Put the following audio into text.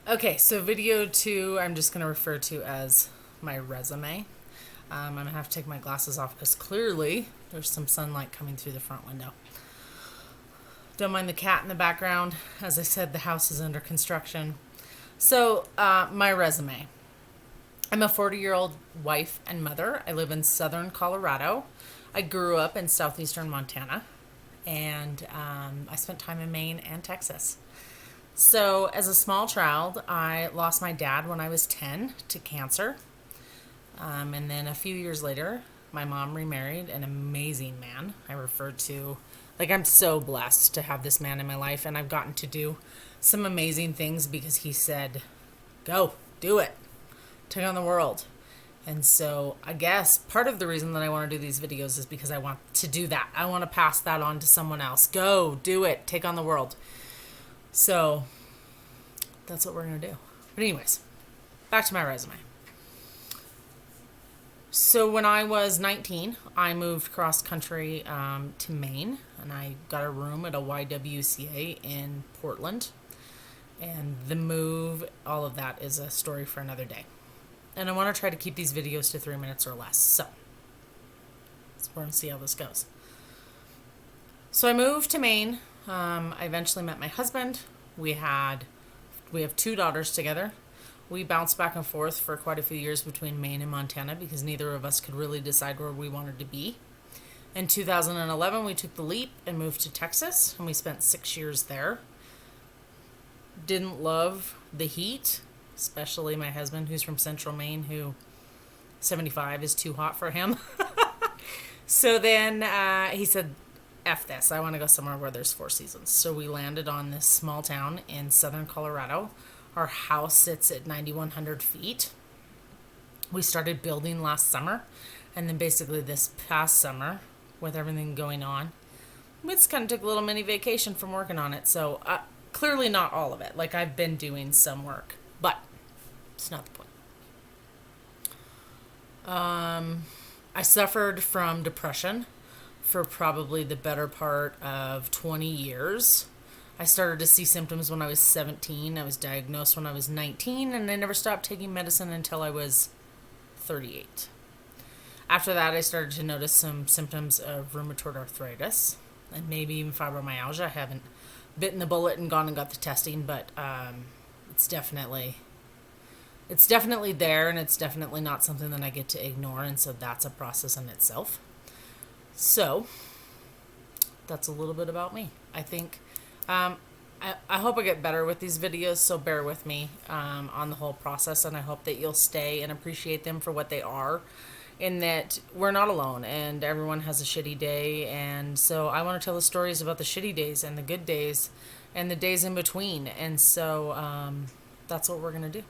Okay, so video two, I'm just going to refer to as my resume. I'm going to have to take my glasses off because clearly there's some sunlight coming through the front window. Don't mind the cat in the background. As I said, the house is under construction. So, my resume. I'm a 40-year-old wife and mother. I live in southern Colorado. I grew up in southeastern Montana, and I spent time in Maine and Texas. So, as a small child, I lost my dad when I was 10 to cancer. And then a few years later, my mom remarried an amazing man. I'm so blessed to have this man in my life, and I've gotten to do some amazing things because he said, go, do it, take on the world. And so I guess part of the reason that I want to do these videos is because I want to do that. I want to pass that on to someone else. Go, do it, take on the world. So that's what we're going to do. But anyways, back to my resume. So when I was 19, I moved cross country to Maine, and I got a room at a YWCA in Portland. And the move, all of that is a story for another day. And I want to try to keep these videos to 3 minutes or less. So we're going to see how this goes. So I moved to Maine. I eventually met my husband. We have 2 daughters together. We bounced back and forth for quite a few years between Maine and Montana because neither of us could really decide where we wanted to be. In 2011, we took the leap and moved to Texas, and we spent 6 years there. Didn't love the heat, especially my husband, who's from central Maine, who 75 is too hot for him. So then he said, F this, I want to go somewhere where there's 4 seasons. So we landed on this small town in southern Colorado. Our house sits at 9,100 feet. We started building last summer, and then basically this past summer, with everything going on, we just kind of took a little mini vacation from working on it. So clearly not all of it. Like, I've been doing some work, but it's not the point. I suffered from depression for probably the better part of 20 years. I started to see symptoms when I was 17. I was diagnosed when I was 19, and I never stopped taking medicine until I was 38. After that, I started to notice some symptoms of rheumatoid arthritis and maybe even fibromyalgia. I haven't bitten the bullet and gone and got the testing, but it's definitely there, and it's definitely not something that I get to ignore, and so that's a process in itself. So that's a little bit about me. I think I hope I get better with these videos, so bear with me on the whole process, and I hope that you'll stay and appreciate them for what they are, in that we're not alone, and everyone has a shitty day, and so I want to tell the stories about the shitty days and the good days and the days in between, and so that's what we're going to do.